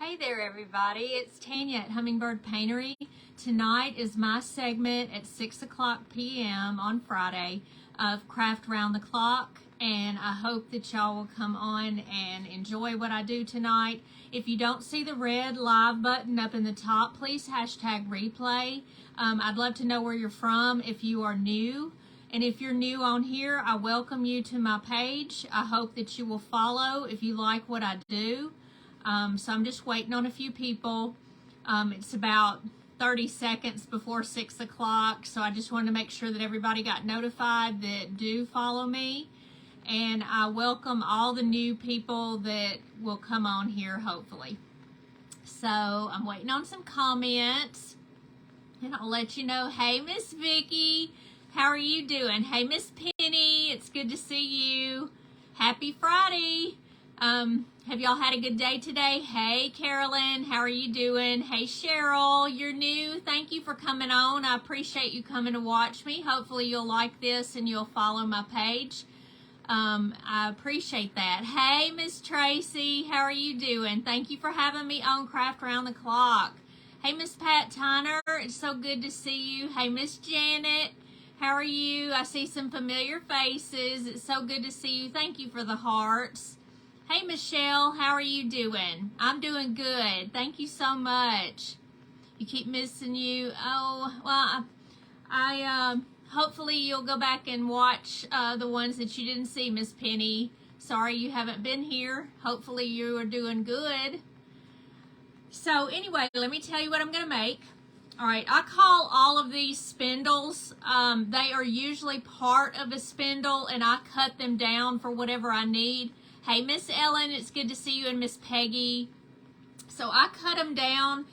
Hey there everybody, it's Tanya at Hummingbird Paintery. Tonight is my segment at 6 o'clock p.m. on Friday of Craft Round the Clock, and I hope that y'all will come on and enjoy what I do tonight. If you don't see the red live button up in the top, please hashtag replay. I'd love to know where you're from if you are new. And if you're new on here, I welcome you to my page. I hope that you will follow if you like what I do. So I'm just waiting on a few people. It's about 30 seconds before 6 o'clock, so I just wanted to make sure that everybody got notified that do follow me. And I welcome all the new people that will come on here, hopefully. So I'm waiting on some comments, and I'll let you know. Hey, Miss Vicky, how are you doing? Hey, Miss Penny, it's good to see you. Happy Friday. Have y'all had a good day today? Hey, Carolyn, how are you doing? Hey, Cheryl, you're new. Thank you for coming on. I appreciate you coming to watch me. Hopefully you'll like this and you'll follow my page. I appreciate that. Hey, Miss Tracy, how are you doing? Thank you for having me on Craft Round the Clock. Hey, Miss Pat Tyner, it's so good to see you. Hey, Miss Janet, how are you? I see some familiar faces. It's so good to see you. Thank you for the hearts. Hey, Michelle, how are you doing? I'm doing good. Thank you so much. You keep missing you. Oh, well, I hopefully you'll go back and watch the ones that you didn't see, Miss Penny. Sorry you haven't been here. Hopefully you are doing good. So anyway, let me tell you what I'm going to make. All right, I call all of these spindles. They are usually part of a spindle, and I cut them down for whatever I need. Hey, Miss Ellen, it's good to see you, and Miss Peggy. So I cut them down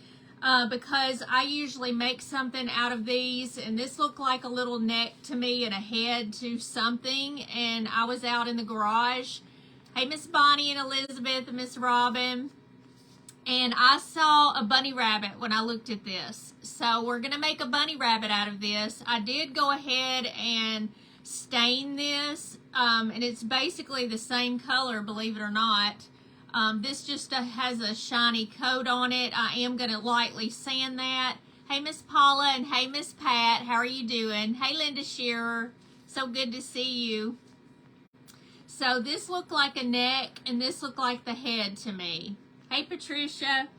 because I usually make something out of these, and this looked like a little neck to me and a head to something, and I was out in the garage. Hey, Miss Bonnie and Elizabeth and Miss Robin. And I saw a bunny rabbit when I looked at this. So we're going to make a bunny rabbit out of this. I did go ahead and stain this, and it's basically the same color, believe it or not. This just has a shiny coat on it. I am going to lightly sand that. Hey, Miss Paula, and hey, Miss Pat, how are you doing? Hey, Linda Shearer, so good to see you. So this looked like a neck, and this looked like the head to me. Hey, Patricia.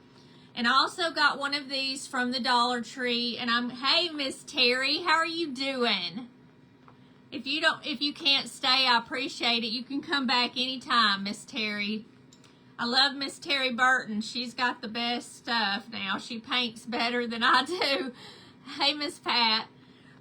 And I also got one of these from the Dollar Tree, and hey, Miss Terry, how are you doing? If you can't stay, I appreciate it. You can come back anytime, Miss Terry. I love Miss Terry Burton. She's got the best stuff now. She paints better than I do. Hey, Miss Pat.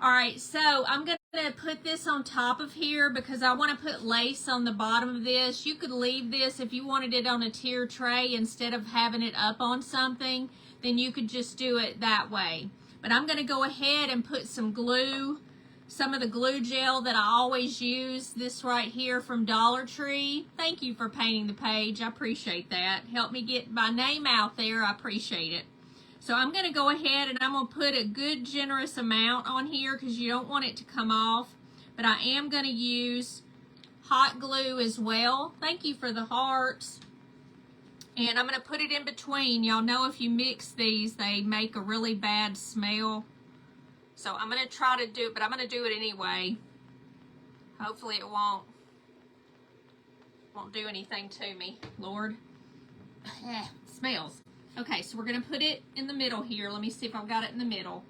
All right, so I'm going to put this on top of here because I want to put lace on the bottom of this. You could leave this if you wanted it on a tier tray instead of having it up on something, then you could just do it that way. But I'm going to go ahead and put some glue, some of the glue gel that I always use, this right here from Dollar Tree. Thank you for painting the page. I appreciate that. Help me get my name out there. I appreciate it. So I'm going to go ahead and I'm going to put a good generous amount on here because you don't want it to come off. But I am going to use hot glue as well. Thank you for the hearts. And I'm going to put it in between. Y'all know if you mix these, they make a really bad smell. So I'm going to try to do it, but I'm going to do it anyway. Hopefully it won't do anything to me, Lord. It smells. Okay, so we're going to put it in the middle here. Let me see if I've got it in the middle.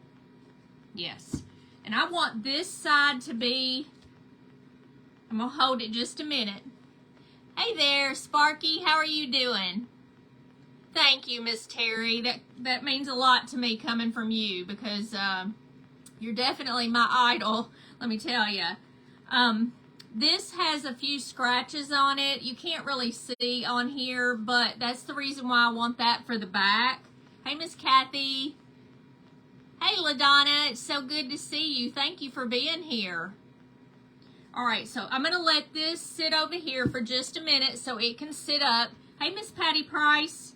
Yes. And I want this side to be, I'm going to hold it just a minute. Hey there, Sparky. How are you doing? Thank you, Miss Terry. That means a lot to me coming from you because you're definitely my idol, let me tell you. This has a few scratches on it. You can't really see on here, but that's the reason why I want that for the back. Hey, Miss Kathy. Hey, LaDonna. It's so good to see you. Thank you for being here. All right, so I'm going to let this sit over here for just a minute so it can sit up. Hey, Miss Patty Price.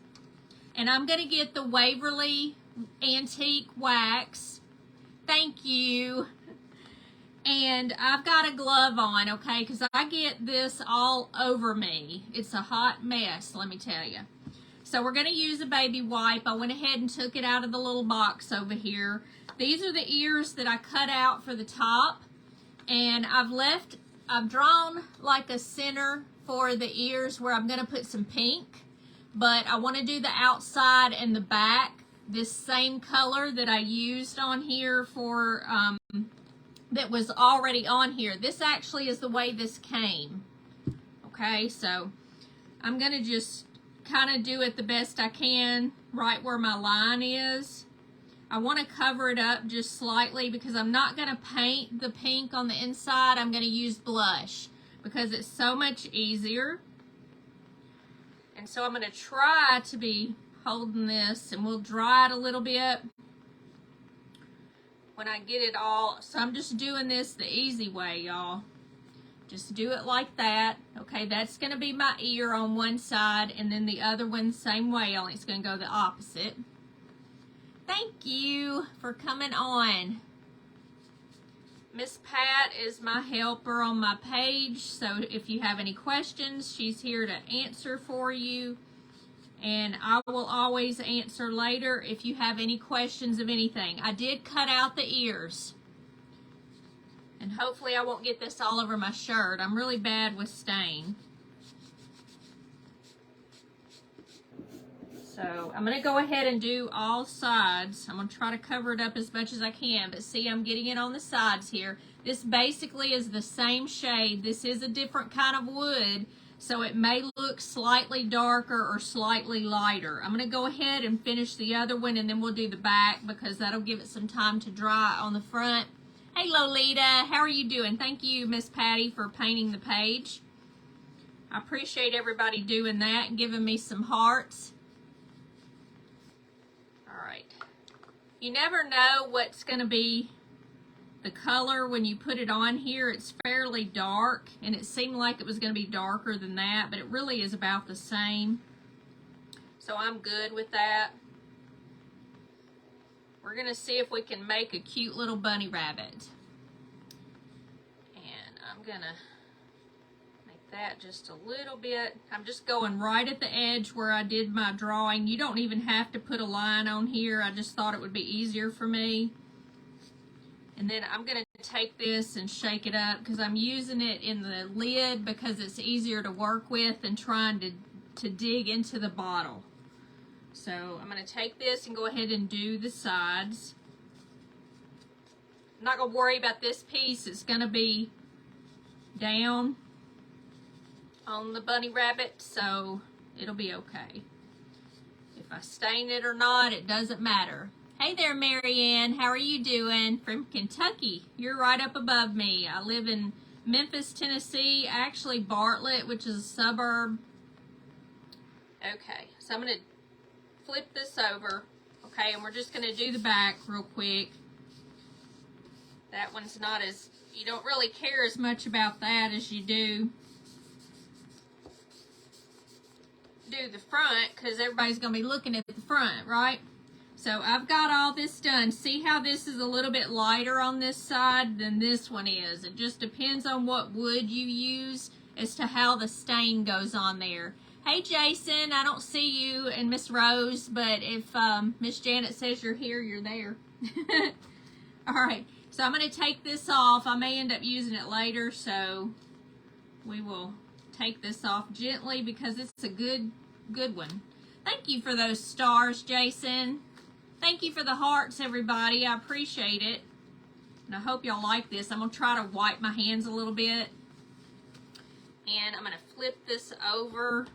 And I'm going to get the Waverly Antique Wax. Thank you. And I've got a glove on, okay, because I get this all over me. It's a hot mess, let me tell you. So we're going to use a baby wipe. I went ahead and took it out of the little box over here. These are the ears that I cut out for the top, and I've drawn like a center for the ears where I'm going to put some pink, but I want to do the outside and the back this same color that I used on here for that was already on here. This actually is the way this came. Okay, so I'm going to just kind of do it the best I can right where my line is. I want to cover it up just slightly because I'm not going to paint the pink on the inside. I'm going to use blush because it's so much easier. And so I'm going to try to be holding this, and we'll dry it a little bit when I get it all. So I'm just doing this the easy way, y'all. Just do it like that. Okay, that's going to be my ear on one side, and then the other one same way, only it's going to go the opposite. Thank you for coming on. Miss Pat is my helper on my page, so if you have any questions, she's here to answer for you. And I will always answer later if you have any questions of anything. I did cut out the ears. And hopefully I won't get this all over my shirt. I'm really bad with stain. So I'm going to go ahead and do all sides. I'm going to try to cover it up as much as I can. But see, I'm getting it on the sides here. This basically is the same shade. This is a different kind of wood, so it may look slightly darker or slightly lighter. I'm going to go ahead and finish the other one, and then we'll do the back because that'll give it some time to dry on the front. Hey Lolita, how are you doing? Thank you, Miss Patty, for painting the page. I appreciate everybody doing that and giving me some hearts. All right. You never know what's going to be the color when you put it on here. It's fairly dark, and it seemed like it was going to be darker than that, but it really is about the same. So I'm good with that. We're going to see if we can make a cute little bunny rabbit. And I'm going to make that just a little bit. I'm just going right at the edge where I did my drawing. You don't even have to put a line on here. I just thought it would be easier for me. And then I'm going to take this and shake it up because I'm using it in the lid because it's easier to work with than trying to dig into the bottle. So I'm going to take this and go ahead and do the sides. I'm not going to worry about this piece. It's going to be down on the bunny rabbit, so it'll be okay. If I stain it or not, it doesn't matter. Hey there, Marianne. How are you doing? From Kentucky. You're right up above me. I live in Memphis, Tennessee. Actually, Bartlett, which is a suburb. Okay, so I'm going to flip this over. Okay, and we're just going to do the back real quick. That one's not as, you don't really care as much about that as you do the front, because everybody's going to be looking at the front, right? So I've got all this done. See how this is a little bit lighter on this side than this one is. It just depends on what wood you use as to how the stain goes on there. Hey Jason, I don't see you, and Miss Rose, but if Miss Janet says you're here, you're there. All right, so I'm going to take this off. I may end up using it later, so we will take this off gently because it's a good one. Thank you for those stars, Jason. Thank you for the hearts, everybody. I appreciate it. And I hope y'all like this. I'm going to try to wipe my hands a little bit. And I'm going to flip this over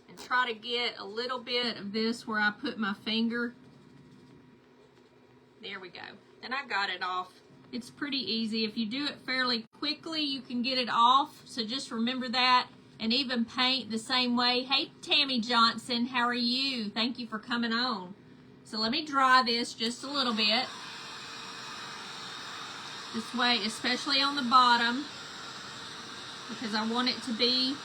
and try to get a little bit of this where I put my finger. There we go. And I got it off. It's pretty easy. If you do it fairly quickly, you can get it off. So just remember that. And even paint the same way. Hey, Tammy Johnson, how are you? Thank you for coming on. So let me dry this just a little bit. This way, especially on the bottom, because I want it to be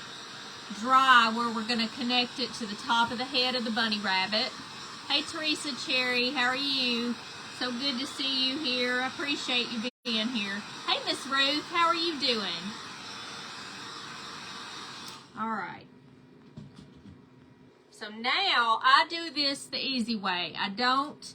dry where we're going to connect it to the top of the head of the bunny rabbit. Hey, Teresa Cherry, how are you? So good to see you here. I appreciate you being here. Hey, Miss Ruth, how are you doing? All right. So now I do this the easy way. I don't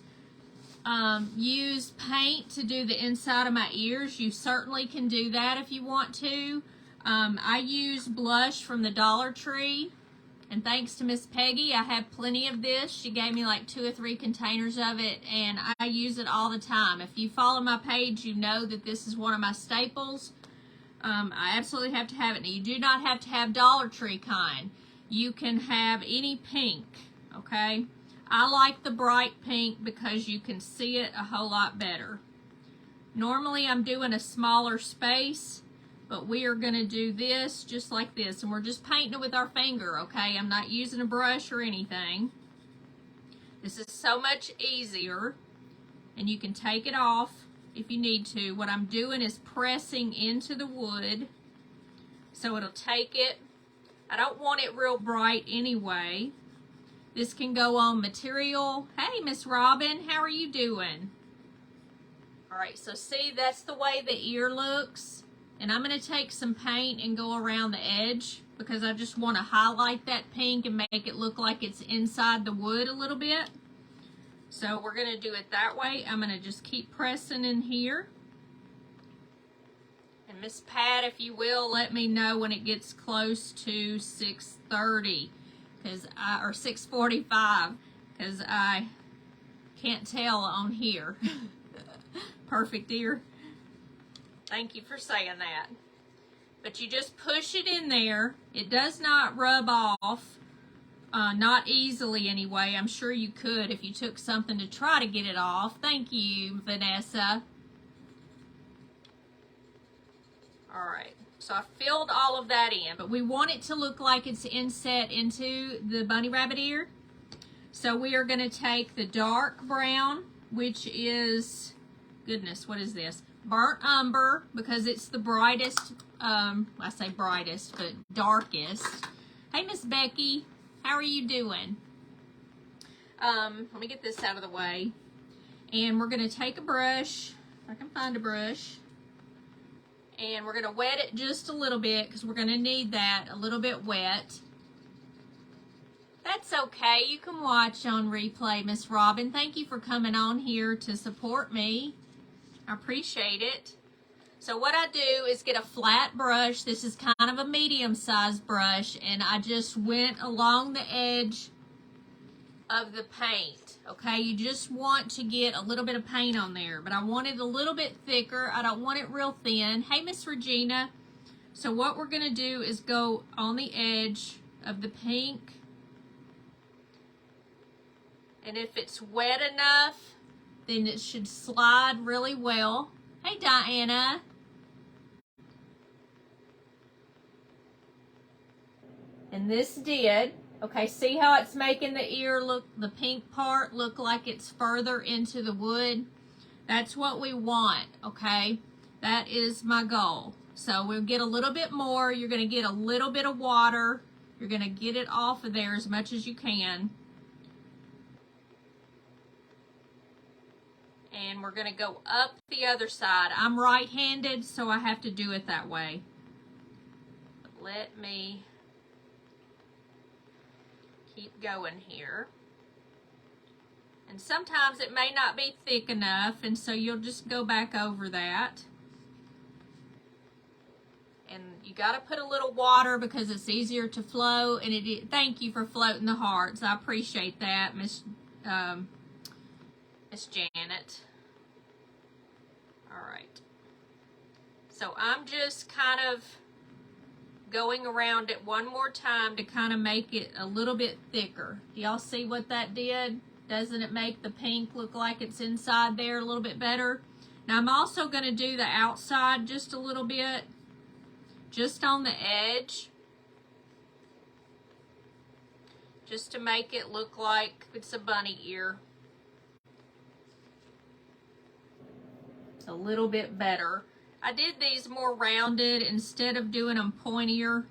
use paint to do the inside of my ears. You certainly can do that if you want to. I use blush from the Dollar Tree, and thanks to Miss Peggy, I have plenty of this. She gave me like 2 or 3 containers of it, and I use it all the time. If you follow my page, you know that this is one of my staples. I absolutely have to have it. Now, you do not have to have Dollar Tree kind. You can have any pink, okay? I like the bright pink because you can see it a whole lot better. Normally, I'm doing a smaller space, but we are going to do this just like this, and we're just painting it with our finger, okay? I'm not using a brush or anything. This is so much easier, and you can take it off if you need to. What I'm doing is pressing into the wood so it'll take it. I don't want it real bright anyway. This can go on material. Hey, Miss Robin, how are you doing? All right, so see, that's the way the ear looks. And I'm going to take some paint and go around the edge because I just want to highlight that pink and make it look like it's inside the wood a little bit. So we're going to do it that way. I'm going to just keep pressing in here. And Miss Pat, if you will, let me know when it gets close to 6:30 or 6:45 because I can't tell on here. Perfect ear. Thank you for saying that. But you just push it in there. It does not rub off. Not easily anyway. I'm sure you could if you took something to try to get it off. Thank you, Vanessa. All right, so I filled all of that in, but we want it to look like it's inset into the bunny rabbit ear. So we are going to take the dark brown, which is, goodness, what is this? Burnt umber, because it's the brightest, I say brightest, but darkest. Hey, Miss Becky. How are you doing? Let me get this out of the way. And we're going to take a brush, if I can find a brush, and we're going to wet it just a little bit because we're going to need that a little bit wet. That's okay. You can watch on replay, Miss Robin. Thank you for coming on here to support me. I appreciate it. So what I do is get a flat brush. This is kind of a medium-sized brush, and I just went along the edge of the paint. Okay, you just want to get a little bit of paint on there, but I want it a little bit thicker. I don't want it real thin. Hey, Miss Regina. So what we're going to do is go on the edge of the pink, and if it's wet enough, then it should slide really well. Hey, Diana. And this did. Okay, see how it's making the ear look, the pink part look like it's further into the wood? That's what we want, okay? That is my goal. So we'll get a little bit more. You're going to get a little bit of water. You're going to get it off of there as much as you can. And we're going to go up the other side. I'm right-handed, so I have to do it that way. But let me keep going here. And sometimes it may not be thick enough, and so you'll just go back over that. And you got to put a little water because it's easier to flow. And thank you for floating the hearts. I appreciate that, Miss Janet. All right. So I'm just kind of going around it one more time to kind of make it a little bit thicker. Do y'all see what that did? Doesn't it make the pink look like it's inside there a little bit better? Now I'm also going to do the outside just a little bit, just on the edge, just to make it look like it's a bunny ear. A little bit better. I did these more rounded instead of doing them pointier.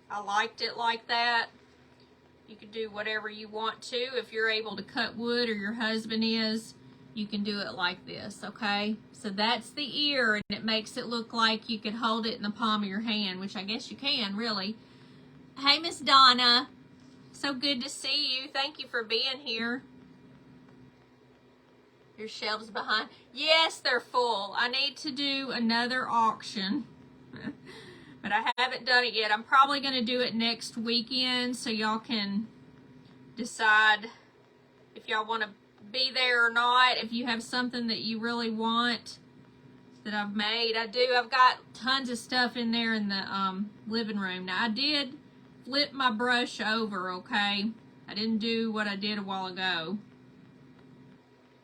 I liked it like that. You can do whatever you want to. If you're able to cut wood, or your husband is, you can do it like this, okay? So that's the ear, and it makes it look like you could hold it in the palm of your hand, which I guess you can, really. Hey, Miss Donna. So good to see you. Thank you for being here. Your shelves behind. Yes, they're full. I need to do another auction. But I haven't done it yet. I'm probably going to do it next weekend so y'all can decide if y'all want to be there or not. If you have something that you really want that I've made. I do. I've got tons of stuff in there in the living room. Now, I did flip my brush over, okay? I didn't do what I did a while ago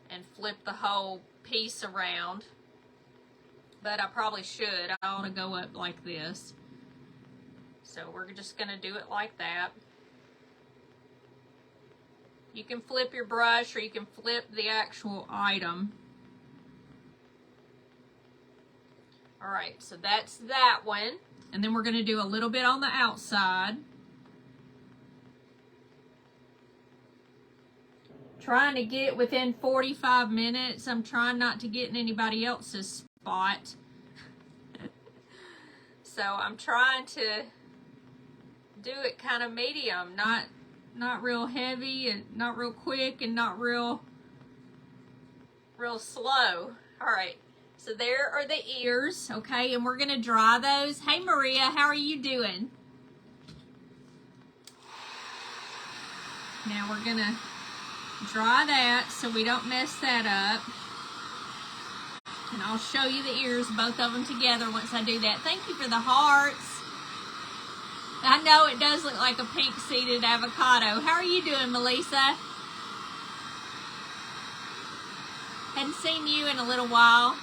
and flip the whole piece around. But I probably should. I ought to go up like this. So we're just going to do it like that. You can flip your brush or you can flip the actual item. Alright, so that's that one. And then we're going to do a little bit on the outside. Trying to get it within 45 minutes. I'm trying not to get in anybody else's spot. So I'm trying to do it kind of medium, not real heavy and not real quick and not real slow. All right, so there are the ears, okay, and we're gonna dry those. Hey Maria, how are you doing? Now we're gonna dry that so we don't mess that up. And I'll show you the ears, both of them together once I do that. Thank you for the hearts. I know it does look like a pink seeded avocado. How are you doing, Melissa? Hadn't seen you in a little while.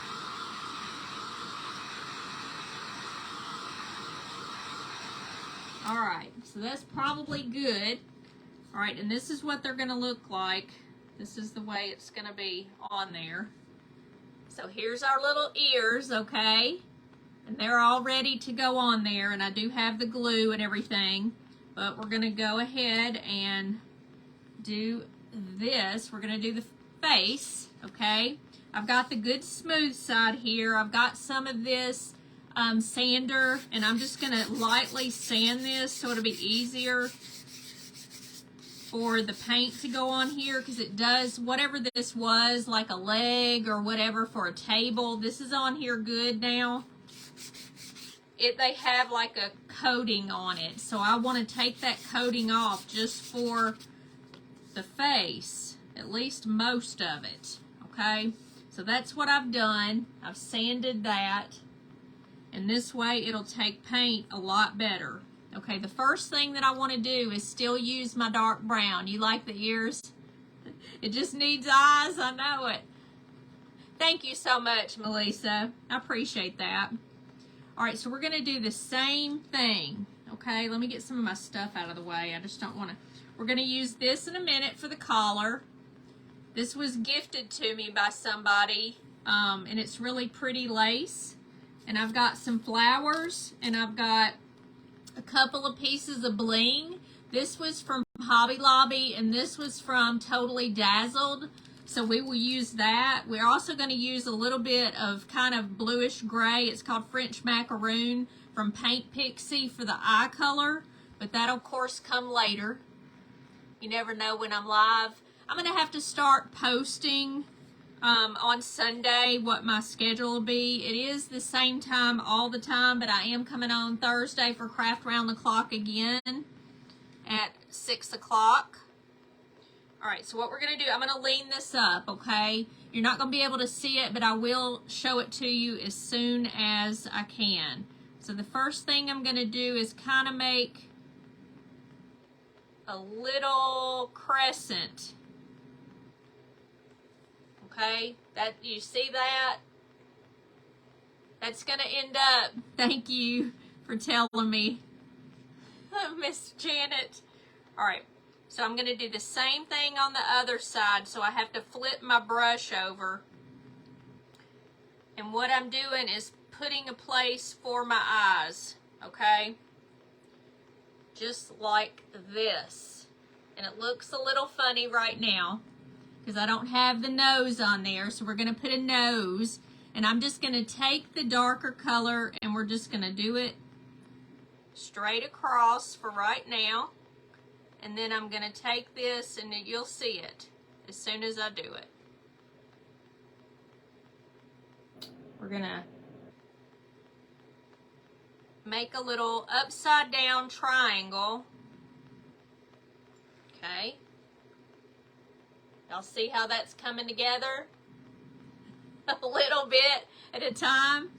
All right, so that's probably good. All right, and this is what they're gonna look like. This is the way it's gonna be on there. So here's our little ears, okay? And they're all ready to go on there, and I do have the glue and everything, but we're gonna go ahead and do this. We're gonna do the face, okay? I've got the good smooth side here. I've got some of this sander, and I'm just gonna lightly sand this so it'll be easier for the paint to go on here, because it does, whatever this was, like a leg or whatever for a table, this is on here good now. They have like a coating on it, so I want to take that coating off just for the face, at least most of it, okay? So that's what I've done. I've sanded that, and this way it'll take paint a lot better. Okay, the first thing that I want to do is still use my dark brown. You like the ears? It just needs eyes, I know it. Thank you so much, Melissa. I appreciate that. All right, so we're going to do the same thing. Okay, let me get some of my stuff out of the way. I just don't want to. We're going to use this in a minute for the collar. This was gifted to me by somebody, and it's really pretty lace. And I've got some flowers, and I've got a couple of pieces of bling. This was from Hobby Lobby, and this was from Totally Dazzled. So we will use that. We're also going to use a little bit of kind of bluish gray. It's called French Macaroon from Paint Pixie for the eye color. But that'll, of course, come later. You never know when I'm live. I'm going to have to start posting on Sunday what my schedule will be. It is the same time all the time, but I am coming on Thursday for Craft Round the Clock again at 6 o'clock. All right, so what we're going to do, I'm going to lean this up, okay? You're not going to be able to see it, but I will show it to you as soon as I can. So the first thing I'm going to do is kind of make a little crescent. Okay, that, you see that? That's going to end up, thank you for telling me, Miss Janet. All right, so I'm going to do the same thing on the other side, so I have to flip my brush over. And what I'm doing is putting a place for my eyes, okay? Just like this. And it looks a little funny right now, because I don't have the nose on there, so we're going to put a nose, and I'm just going to take the darker color and we're just going to do it straight across for right now, And then I'm gonna take this and you'll see it as soon as I do it. We're gonna make a little upside down triangle. Okay. Y'all see how that's coming together? A little bit at a time.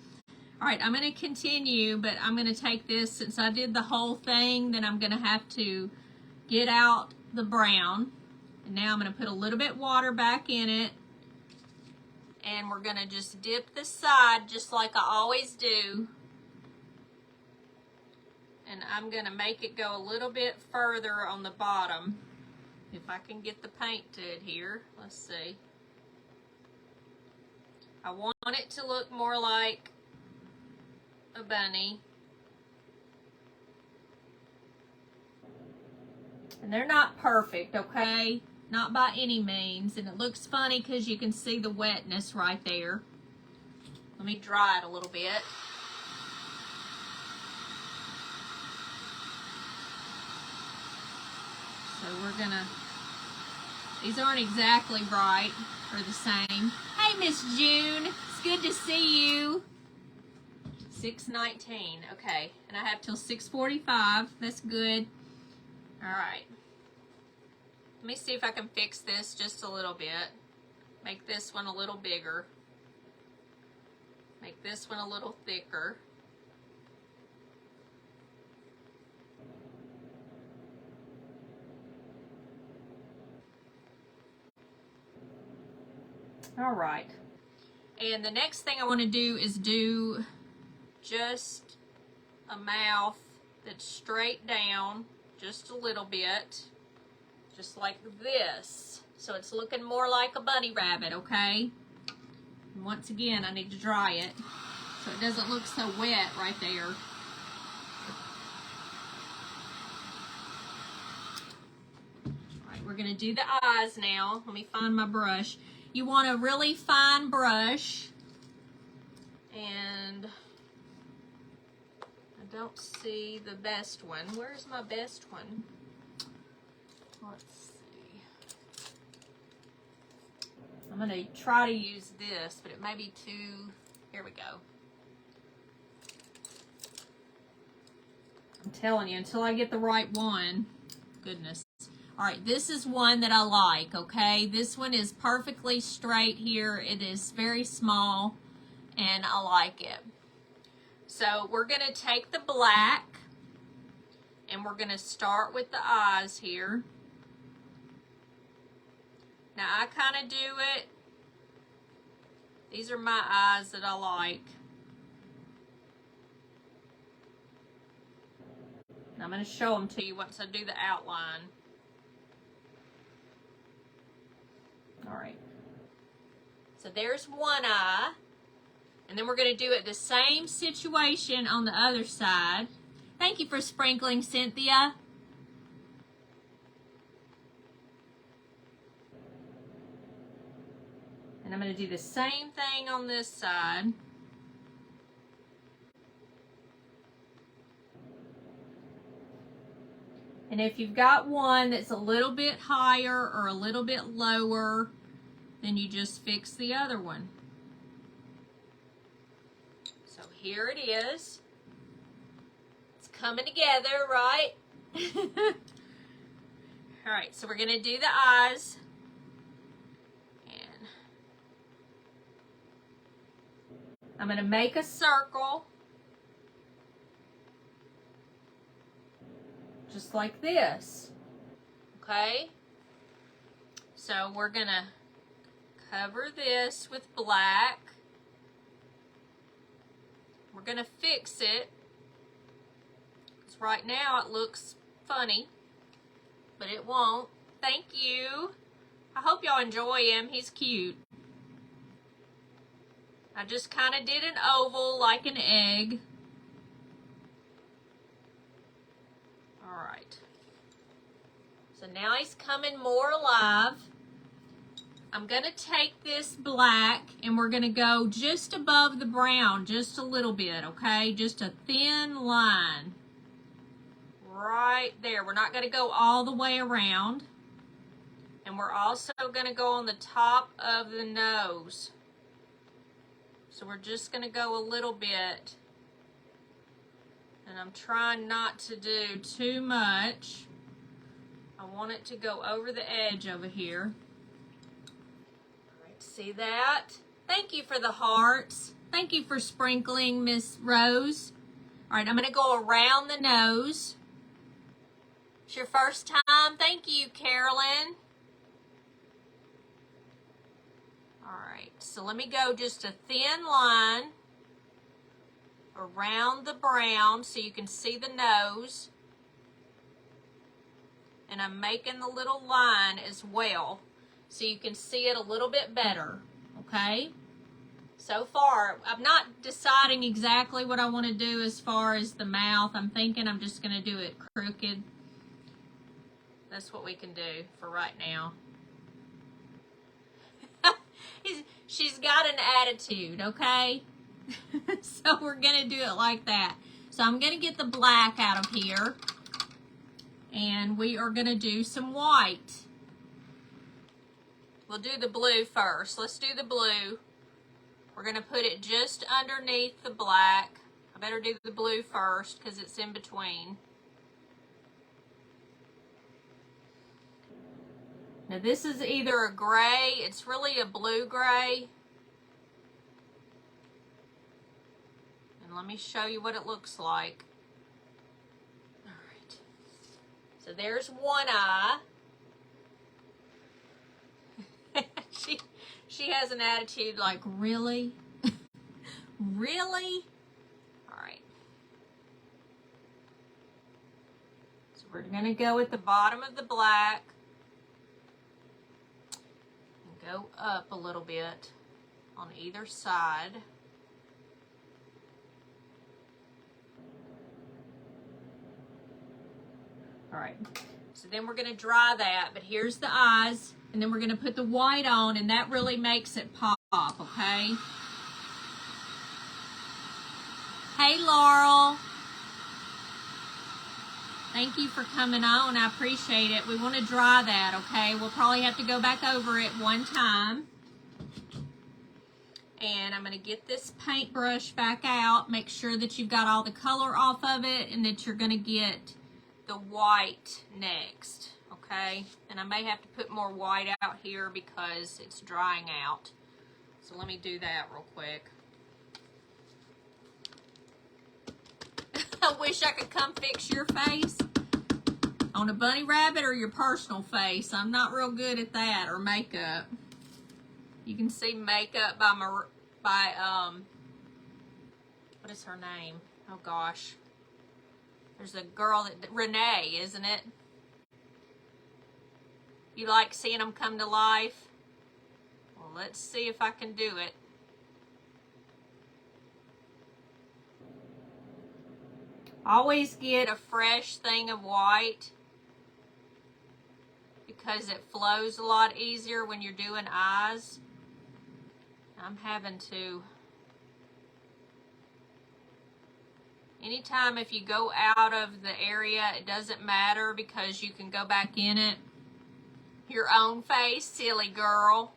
All right, I'm going to continue, but I'm going to take this, since I did the whole thing, then I'm going to have to get out the brown. And now I'm going to put a little bit water back in it. And we're going to just dip the side just like I always do. And I'm going to make it go a little bit further on the bottom. If I can get the paint to adhere. Let's see. I want it to look more like a bunny. And they're not perfect, okay? Not by any means. And it looks funny because you can see the wetness right there. Let me dry it a little bit. So we're gonna, these aren't exactly right or the same. Hey, Miss June, it's good to see you. 6:19, okay, and I have till 6:45. That's good. All right. Let me see if I can fix this just a little bit. Make this one a little bigger. Make this one a little thicker. All right. And the next thing I want to do is do just a mouth that's straight down, just a little bit, just like this. So it's looking more like a bunny rabbit, okay? And once again, I need to dry it so it doesn't look so wet right there. All right, we're gonna do the eyes now. Let me find my brush. You want a really fine brush, and I don't see the best one. Where's my best one? Let's see. I'm going to try to use this, but it may be too, here we go. I'm telling you, until I get the right one, goodness. All right, this is one that I like, okay? This one is perfectly straight here. It is very small, and I like it. So we're going to take the black, and we're going to start with the eyes here. Now, I kind of do it. These are my eyes that I like. And I'm going to show them to you once I do the outline. All right, so there's one eye, and then we're going to do it the same situation on the other side. Thank you for sprinkling, Cynthia. And I'm going to do the same thing on this side. And if you've got one that's a little bit higher or a little bit lower, then you just fix the other one. So here it is. It's coming together, right? All right, so we're going to do the eyes. And I'm going to make a circle. Just like this, okay? So we're gonna cover this with black. We're gonna fix it, because right now it looks funny, but it won't. Thank you. I hope y'all enjoy him. He's cute. I just kind of did an oval like an egg. Alright, so now he's coming more alive. I'm going to take this black and we're going to go just above the brown, just a little bit, okay? Just a thin line right there. We're not going to go all the way around. And we're also going to go on the top of the nose. So we're just going to go a little bit. And I'm trying not to do too much. I want it to go over the edge over here. All right, see that? Thank you for the hearts. Thank you for sprinkling, Miss Rose. All right, I'm going to go around the nose. It's your first time. Thank you, Carolyn. All right, so let me go just a thin line around the brown so you can see the nose. And I'm making the little line as well so you can see it a little bit better, okay? So far, I'm not deciding exactly what I want to do as far as the mouth. I'm thinking I'm just going to do it crooked. That's what we can do for right now. She's got an attitude, okay? So we're going to do it like that. So I'm going to get the black out of here. And we are going to do some white. We'll do the blue first. Let's do the blue. We're going to put it just underneath the black. I better do the blue first because it's in between. Now this is either a gray, it's really a blue gray. And let me show you what it looks like. All right. So there's one eye. She has an attitude like, really? Really? All right. So we're going to go at the bottom of the black. Go up a little bit on either side. All right, so then we're going to dry that, but here's the eyes, and then we're going to put the white on, and that really makes it pop, okay? Hey, Laurel. Thank you for coming on. I appreciate it. We want to dry that, okay? We'll probably have to go back over it one time. And I'm going to get this paintbrush back out. Make sure that you've got all the color off of it and that you're going to get the white next, okay? And I may have to put more white out here because it's drying out. So let me do that real quick. I wish I could come fix your face on a bunny rabbit or your personal face. I'm not real good at that, or makeup. You can see makeup by what is her name? Oh gosh. There's a girl that, Renee, isn't it? You like seeing them come to life? Well, let's see if I can do it. Always get a fresh thing of white because it flows a lot easier when you're doing eyes. I'm having to, anytime if you go out of the area, it doesn't matter because you can go back in it. Your own face, silly girl.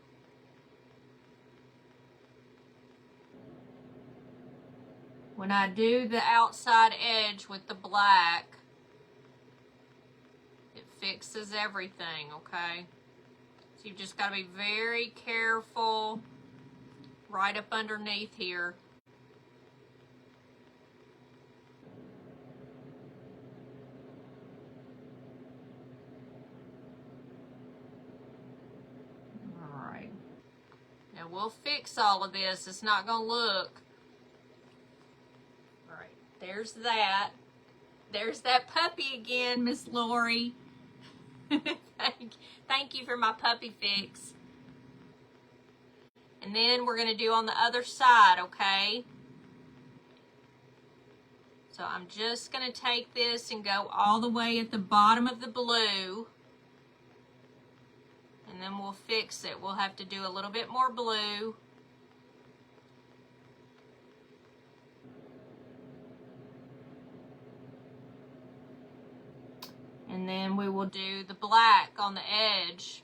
When I do the outside edge with the black, it fixes everything, okay? So you've just got to be very careful right up underneath here. All right. Now we'll fix all of this. It's not going to look. All right. There's that. There's that puppy again, Miss Lori. Thank you for my puppy fix. And then we're going to do on the other side, okay? So I'm just going to take this and go all the way at the bottom of the blue. And then we'll fix it. We'll have to do a little bit more blue. And then we will do the black on the edge.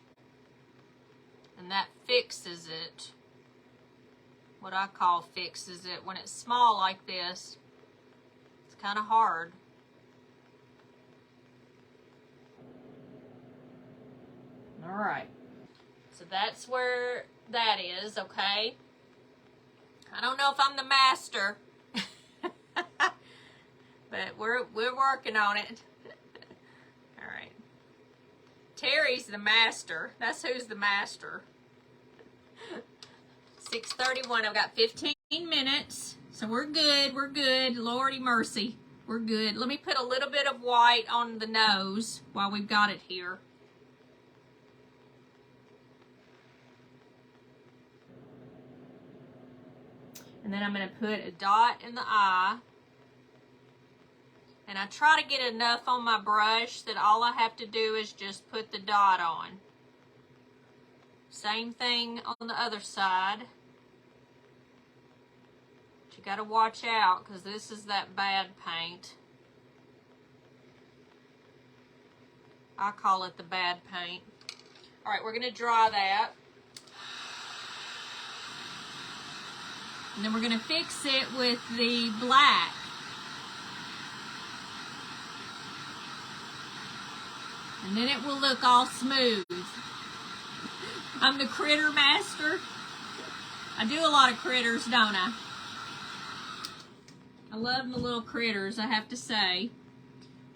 And that fixes it. What I call fixes it. When it's small like this, it's kind of hard. All right. So that's where that is, okay? I don't know if I'm the master, but we're working on it. All right. Terry's the master. That's who's the master. 6:31. I've got 15 minutes, so we're good. We're good. Lordy mercy, we're good. Let me put a little bit of white on the nose while we've got it here. And then I'm going to put a dot in the eye. And I try to get enough on my brush that all I have to do is just put the dot on. Same thing on the other side. But you got to watch out because this is that bad paint. I call it the bad paint. All right, we're going to dry that. And then we're going to fix it with the black. And then it will look all smooth. I'm the critter master. I do a lot of critters, don't I? I love my little critters, I have to say.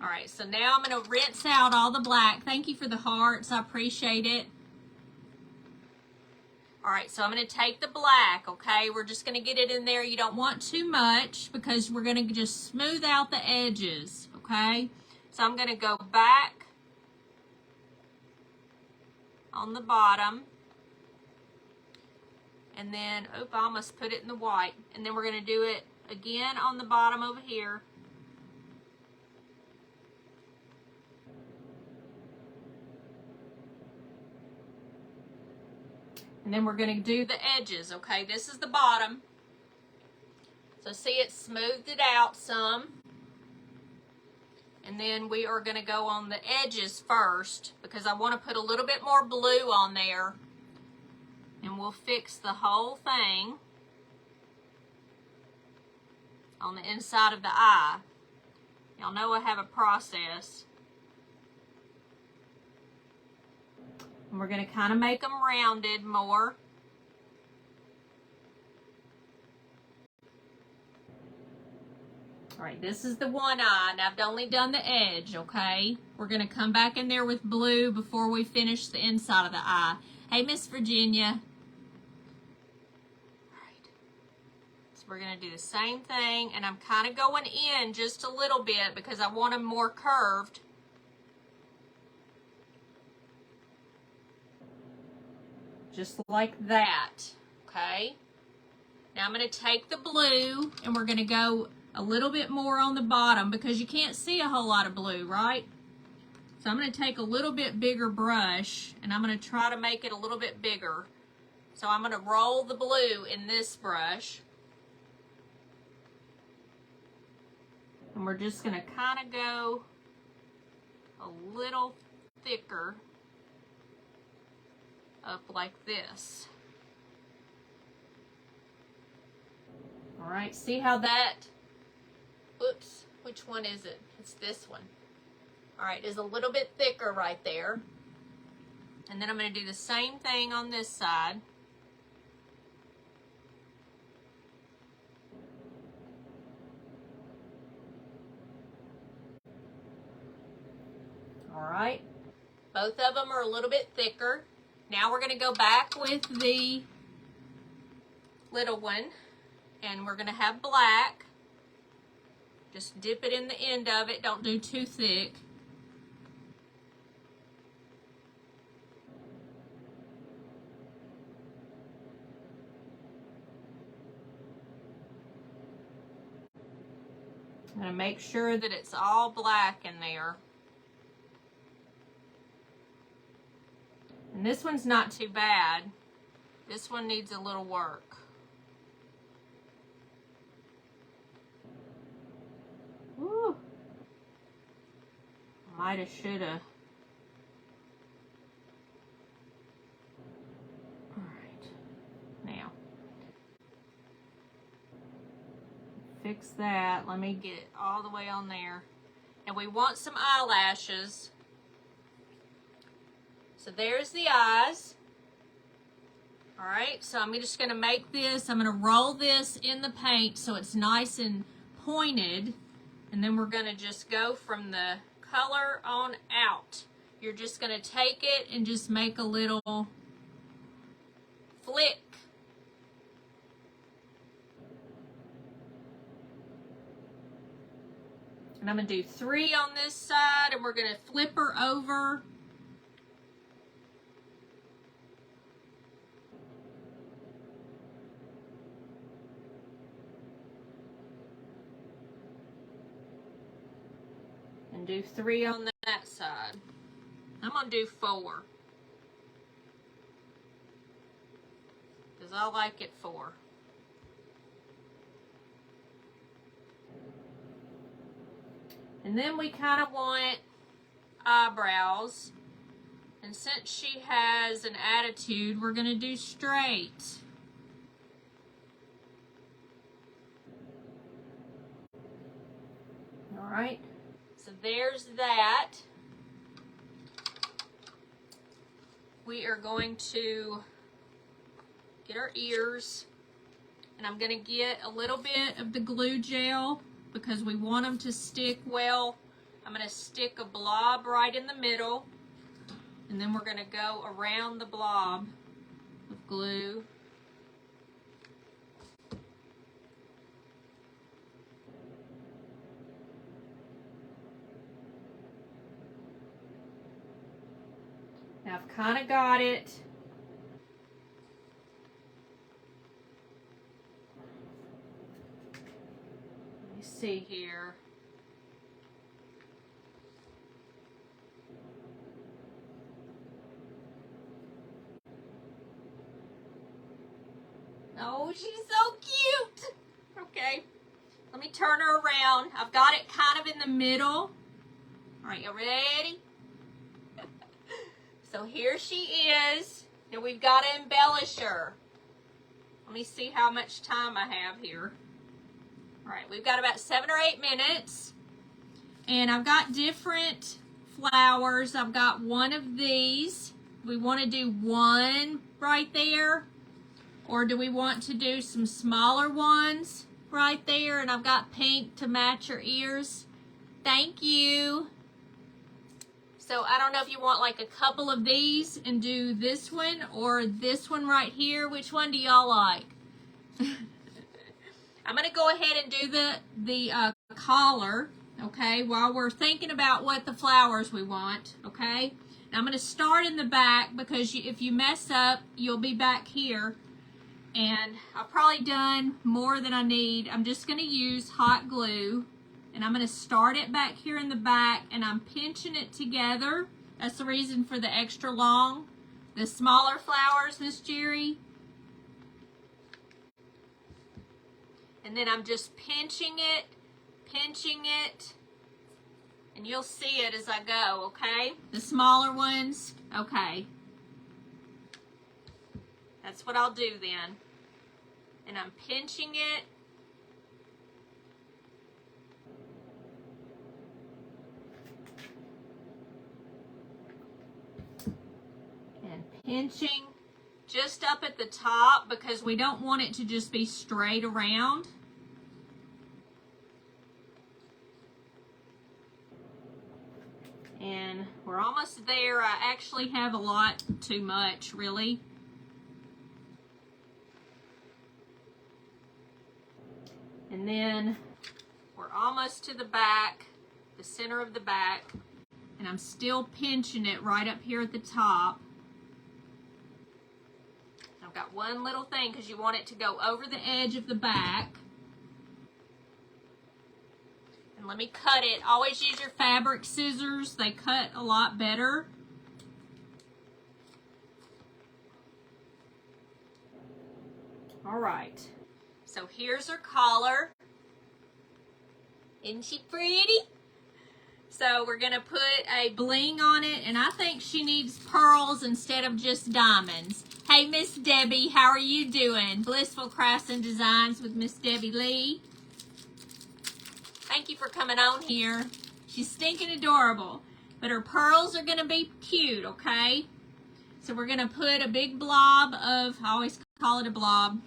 All right, so now I'm going to rinse out all the black. Thank you for the hearts. I appreciate it. All right, so I'm going to take the black, okay? We're just going to get it in there. You don't want too much because we're going to just smooth out the edges, okay? So I'm going to go back on the bottom. And then, I almost put it in the white. And then we're going to do it again on the bottom over here. And then we're going to do the edges, okay? This is the bottom. So see, it smoothed it out some. And then we are going to go on the edges first because I want to put a little bit more blue on there. And we'll fix the whole thing on the inside of the eye. Y'all know I have a process. And we're going to kind of make them rounded more. All right, this is the one eye, and I've only done the edge, okay? We're going to come back in there with blue before we finish the inside of the eye. Hey, Miss Virginia. All right. So we're going to do the same thing, and I'm kind of going in just a little bit because I want them more curved. Just like that, okay? Now I'm going to take the blue and we're going to go a little bit more on the bottom because you can't see a whole lot of blue, right? So I'm going to take a little bit bigger brush and I'm going to try to make it a little bit bigger. So I'm going to roll the blue in this brush. And we're just going to kind of go a little thicker up like this. All right, see how that, oops, which one is it? It's this one. All right, is a little bit thicker right there. And then I'm going to do the same thing on this side. All right, both of them are a little bit thicker. Now we're going to go back with the little one, and we're going to have black. Just dip it in the end of it. Don't do too thick. I'm going to make sure that it's all black in there. And this one's not too bad. This one needs a little work. Woo. Mighta, shoulda. Alright. Now. Fix that. Let me get it all the way on there. And we want some eyelashes. So there's the eyes. Alright, so I'm just going to make this, I'm going to roll this in the paint so it's nice and pointed. And then we're going to just go from the color on out. You're just going to take it and just make a little flick. And I'm going to do 3 on this side, and we're going to flip her over. And do 3 on that side. I'm going to do 4. Because I like it 4. And then we kind of want eyebrows. And since she has an attitude, we're going to do straight. All right. So there's that. We are going to get our ears. And I'm going to get a little bit of the glue gel because we want them to stick well. I'm going to stick a blob right in the middle. And then we're going to go around the blob with glue. Now I've kind of got it. Let me see here. Oh, she's so cute. Okay, let me turn her around. I've got it kind of in the middle. All right, you ready? So here she is, and we've got to embellish her. Let me see how much time I have here. All right, we've got about 7 or 8 minutes, and I've got different flowers. I've got one of these. We want to do one right there, or do we want to do some smaller ones right there? And I've got pink to match her ears. Thank you. So I don't know if you want like a couple of these and do this one or this one right here. Which one do y'all like? I'm going to go ahead and do the collar, okay, while we're thinking about what the flowers we want, okay? Now I'm going to start in the back because if you mess up, you'll be back here. And I've probably done more than I need. I'm just going to use hot glue. And I'm going to start it back here in the back, and I'm pinching it together. That's the reason for the extra long. The smaller flowers, Miss Jerry. And then I'm just pinching it, and you'll see it as I go, okay? The smaller ones, okay. That's what I'll do then. And I'm pinching it. And pinching just up at the top because we don't want it to just be straight around. And we're almost there. I actually have a lot too much, really. And then we're almost to the back, the center of the back, and I'm still pinching it right up here at the top. I've got one little thing because you want it to go over the edge of the back. And let me cut it. Always use your fabric scissors. They cut a lot better. All right. So here's her collar. Isn't she pretty? So we're going to put a bling on it, and I think she needs pearls instead of just diamonds. Hey, Miss Debbie, how are you doing? Blissful Crafts and Designs with Miss Debbie Lee. Thank you for coming on here. She's stinking adorable, but her pearls are going to be cute, okay? So we're going to put a big blob of, I always call it a blob,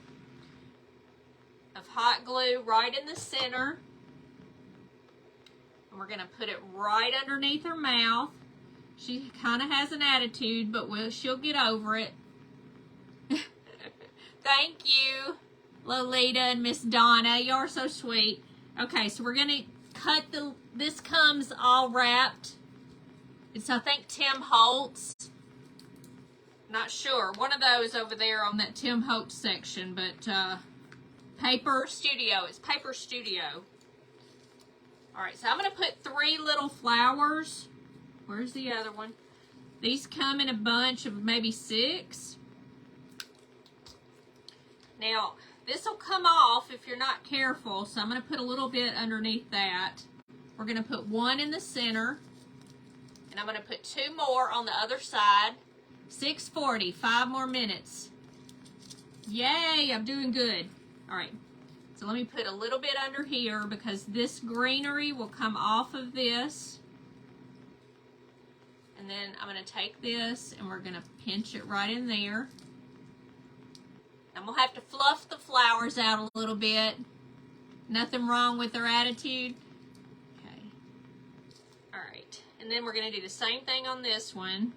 of hot glue right in the center. And we're going to put it right underneath her mouth. She kind of has an attitude, but she'll get over it. Thank you, Lolita and Miss Donna. You're so sweet. Okay, so we're going to cut this comes all wrapped. It's, I think, Tim Holtz. Not sure. One of those over there on that Tim Holtz section, but Paper Studio. It's Paper Studio. Alright, so I'm going to put 3 little flowers. Where's the other one? These come in a bunch of maybe 6. Now, this will come off if you're not careful, so I'm going to put a little bit underneath that. We're going to put 1 in the center, and I'm going to put 2 more on the other side. 6:40, 5 more minutes. Yay, I'm doing good. Alright. So let me put a little bit under here because this greenery will come off of this. And then I'm going to take this and we're going to pinch it right in there. I'm going to have to fluff the flowers out a little bit. Nothing wrong with their attitude. Okay. Alright. And then we're going to do the same thing on this one.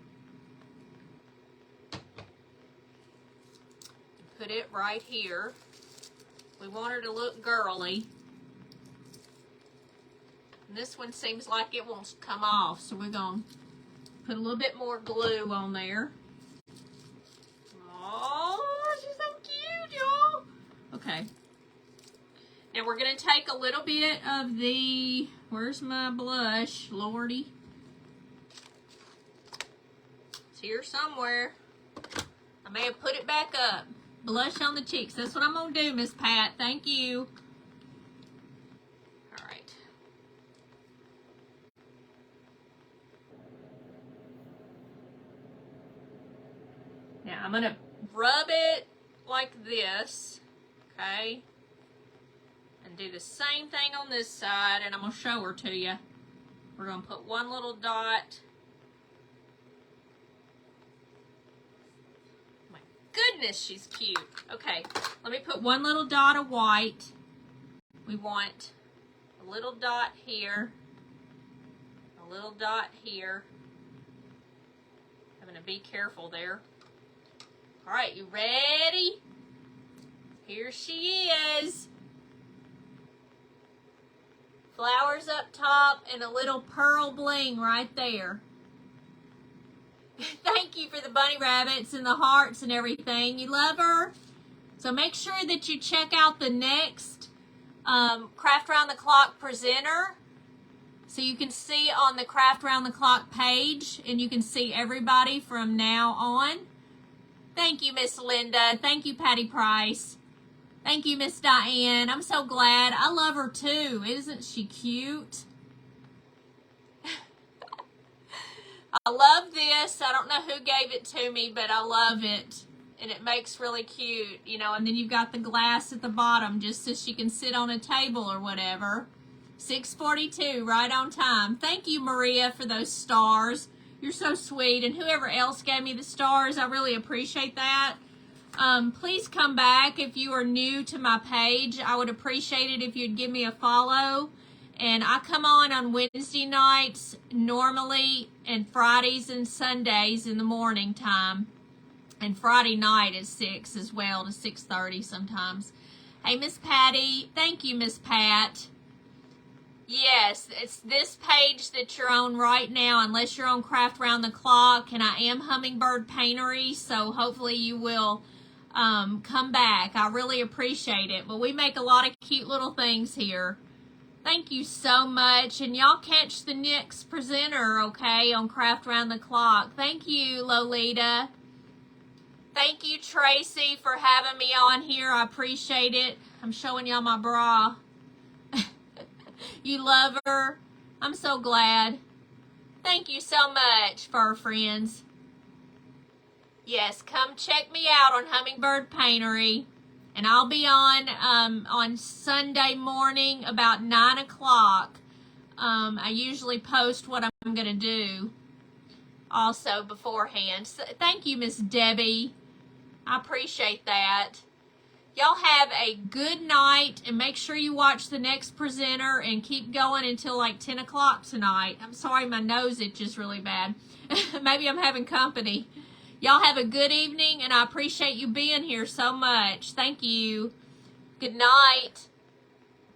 Put it right here. We want her to look girly. And this one seems like it wants to come off, so we're going to put a little bit more glue on there. Oh, she's so cute, y'all. Okay. Now we're going to take a little bit of the, where's my blush, Lordy? It's here somewhere. I may have put it back up. Blush on the cheeks. That's what I'm going to do, Miss Pat. Thank you. All right. Now, I'm going to rub it like this, okay? And do the same thing on this side, and I'm going to show her to you. We're going to put 1 little dot. Goodness, she's cute. Okay, let me put 1 little dot of white. We want a little dot here, a little dot here. I'm going to be careful there. All right, you ready? Here she is. Flowers up top and a little pearl bling right there. Thank you for the bunny rabbits and the hearts and everything. You love her? So make sure that you check out the next Craft Round the Clock presenter. So you can see on the Craft Round the Clock page, and you can see everybody from now on. Thank you, Miss Linda. Thank you, Patty Price. Thank you, Miss Diane. I'm so glad. I love her too. Isn't she cute? I love this. I don't know who gave it to me, but I love it. And it makes really cute, you know. And then you've got the glass at the bottom just so she can sit on a table or whatever. 6:42, right on time. Thank you, Maria, for those stars. You're so sweet. And whoever else gave me the stars, I really appreciate that. Please come back if you are new to my page. I would appreciate it if you'd give me a follow. And I come on Wednesday nights normally, and Fridays and Sundays in the morning time. And Friday night is 6 as well, to 6:30 sometimes. Hey, Miss Patty. Thank you, Miss Pat. Yes, it's this page that you're on right now, unless you're on Craft Round the Clock. And I am Hummingbird Paintery, so hopefully you will come back. I really appreciate it. But we make a lot of cute little things here. Thank you so much. And y'all catch the next presenter, okay, on Craft Round the Clock. Thank you, Lolita. Thank you, Tracy, for having me on here. I appreciate it. I'm showing y'all my bra. You love her. I'm so glad. Thank you so much, fur friends. Yes, come check me out on Hummingbird Paintery. And I'll be on Sunday morning about 9 o'clock. I usually post what I'm going to do also beforehand. So, thank you, Miss Debbie. I appreciate that. Y'all have a good night, and make sure you watch the next presenter and keep going until like 10 o'clock tonight. I'm sorry, my nose itches really bad. Maybe I'm having company. Y'all have a good evening, and I appreciate you being here so much. Thank you. Good night.